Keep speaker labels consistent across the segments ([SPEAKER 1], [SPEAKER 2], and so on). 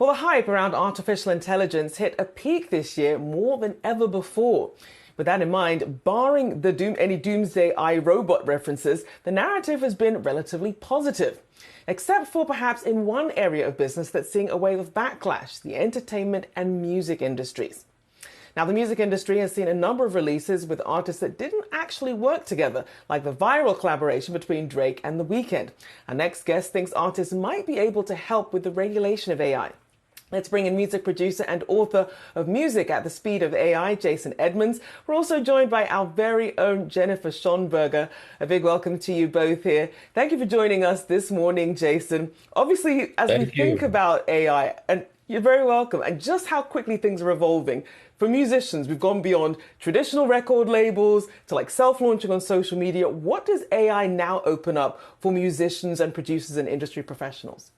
[SPEAKER 1] Well, the hype around artificial intelligence hit a peak this year more than ever before. With that in mind, barring any doomsday robot references, the narrative has been relatively positive. Except for perhaps in one area of business that's seeing a wave of backlash, the entertainment and music industries. Now, the music industry has seen a number of releases with artists that didn't actually work together, like the viral collaboration between Drake and The Weeknd. Our next guest thinks artists might be able to help with the regulation of AI. Let's bring in music producer and author of Music at the Speed of AI, Jason Edmonds. We're also joined by our very own Jennifer Schonberger. A big welcome to you both here. Thank you for joining us this morning, Jason. Obviously, as we think about AI, and you're very welcome, and just how quickly things are evolving. For musicians, we've gone beyond traditional record labels to like self-launching on social media. What does AI now open up for musicians and producers and industry professionals?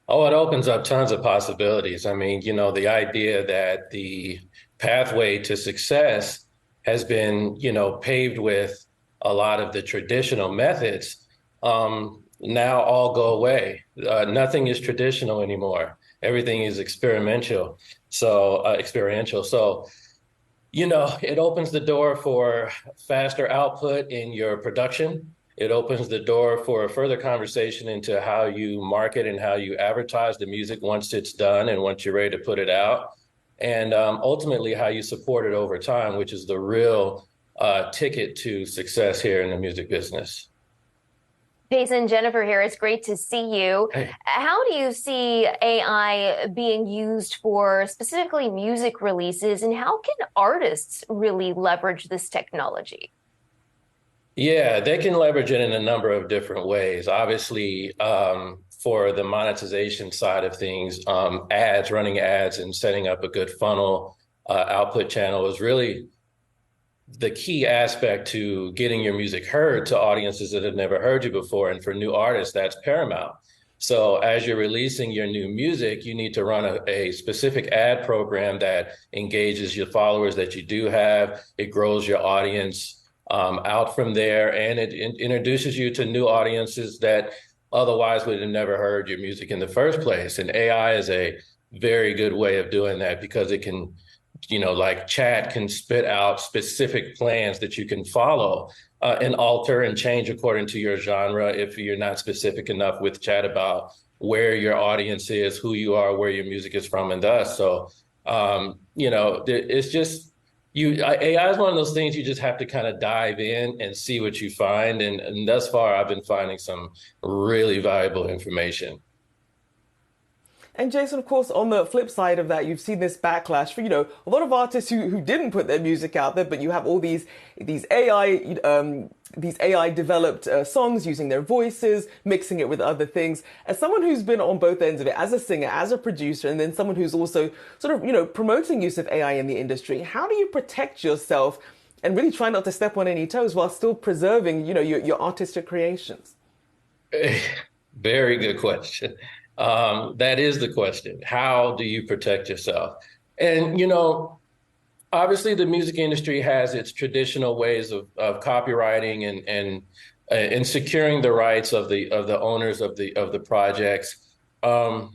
[SPEAKER 2] Oh, it opens up tons of possibilities. I mean, the idea that the pathway to success has been, paved with a lot of the traditional methods, now all go away. Nothing is traditional anymore. Everything is experiential. So, it opens the door for faster output in your production. It opens the door for a further conversation into how you market and how you advertise the music once it's done and once you're ready to put it out. And ultimately how you support it over time, which is the real ticket to success here in the music business.
[SPEAKER 3] Jason, Jennifer here. It's great to see you.
[SPEAKER 2] Hey.
[SPEAKER 3] How do you see AI being used for specifically music releases, and how can artists really leverage this technology?
[SPEAKER 2] Yeah, they can leverage it in a number of different ways. Obviously, for the monetization side of things, running ads and setting up a good funnel output channel is really the key aspect to getting your music heard to audiences that have never heard you before. And for new artists, that's paramount. So as you're releasing your new music, you need to run a specific ad program that engages your followers that you do have. It grows your audience out from there, and it introduces you to new audiences that otherwise would have never heard your music in the first place. And AI is a very good way of doing that because it can, like chat can spit out specific plans that you can follow and alter and change according to your genre if you're not specific enough with chat about where your audience is, who you are, where your music is from, and thus. So, it's just, AI is one of those things you just have to kind of dive in and see what you find. And thus far, I've been finding some really valuable information.
[SPEAKER 1] And Jason, of course, on the flip side of that, you've seen this backlash for, a lot of artists who didn't put their music out there, but you have all these AI developed songs using their voices, mixing it with other things. As someone who's been on both ends of it, as a singer, as a producer, and then someone who's also sort of, promoting use of AI in the industry, how do you protect yourself and really try not to step on any toes while still preserving, your artistic creations?
[SPEAKER 2] Very good question. That is the question. How do you protect yourself? And, obviously the music industry has its traditional ways of copywriting and securing the rights of the owners of the projects. And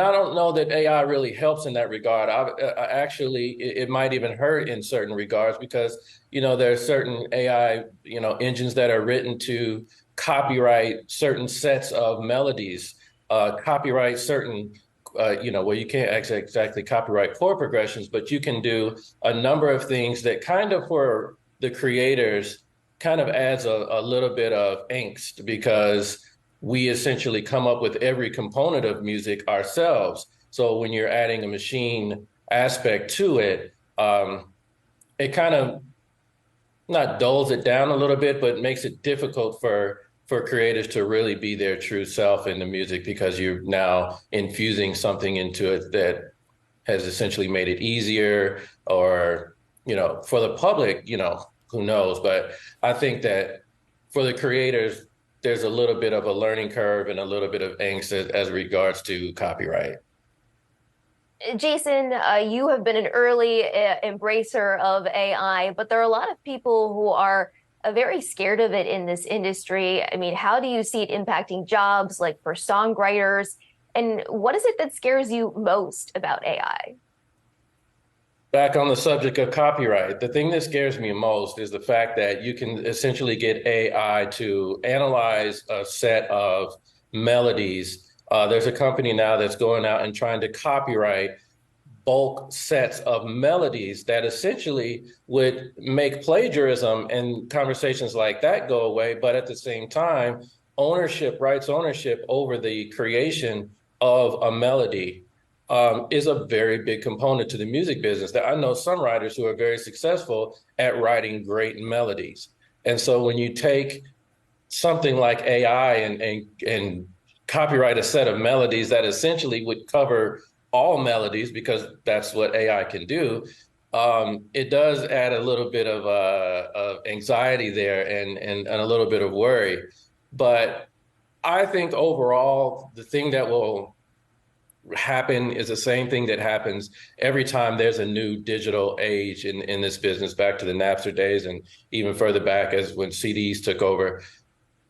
[SPEAKER 2] I don't know that AI really helps in that regard. Actually, it might even hurt in certain regards because, there are certain AI, engines that are written to copyright certain sets of melodies. Copyright certain, well, you can't exactly copyright chord progressions, but you can do a number of things that kind of for the creators kind of adds a little bit of angst because we essentially come up with every component of music ourselves. So when you're adding a machine aspect to it, it kind of not dulls it down a little bit, but makes it difficult for creators to really be their true self in the music because you're now infusing something into it that has essentially made it easier or, for the public, who knows? But I think that for the creators, there's a little bit of a learning curve and a little bit of angst as regards to copyright.
[SPEAKER 3] Jason, you have been an early embracer of AI, but there are a lot of people who are very scared of it in this industry. I mean, how do you see it impacting jobs like for songwriters? And what is it that scares you most about AI?
[SPEAKER 2] Back on the subject of copyright, the thing that scares me most is the fact that you can essentially get AI to analyze a set of melodies. There's a company now that's going out and trying to copyright bulk sets of melodies that essentially would make plagiarism and conversations like that go away, but at the same time, rights ownership over the creation of a melody is a very big component to the music business. That I know songwriters who are very successful at writing great melodies. And so when you take something like AI and copyright a set of melodies that essentially would cover all melodies, because that's what AI can do, it does add a little bit of anxiety there and a little bit of worry. But I think overall, the thing that will happen is the same thing that happens every time there's a new digital age in this business, back to the Napster days and even further back as when CDs took over.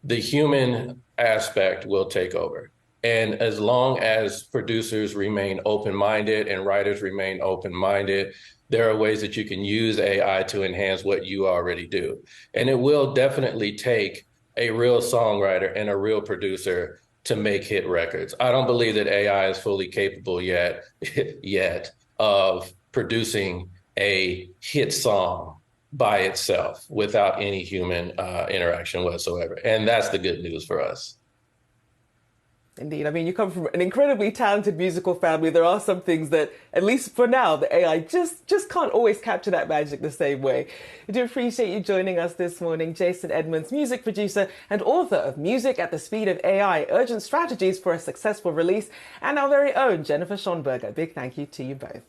[SPEAKER 2] The human aspect will take over. And as long as producers remain open-minded and writers remain open-minded, there are ways that you can use AI to enhance what you already do. And it will definitely take a real songwriter and a real producer to make hit records. I don't believe that AI is fully capable yet of producing a hit song by itself without any human interaction whatsoever. And that's the good news for us.
[SPEAKER 1] Indeed. I mean, you come from an incredibly talented musical family. There are some things that, at least for now, the AI just can't always capture that magic the same way. I do appreciate you joining us this morning. Jason Edmonds, music producer and author of Music at the Speed of AI, Urgent Strategies for a Successful Release, and our very own Jennifer Schonberger. Big thank you to you both.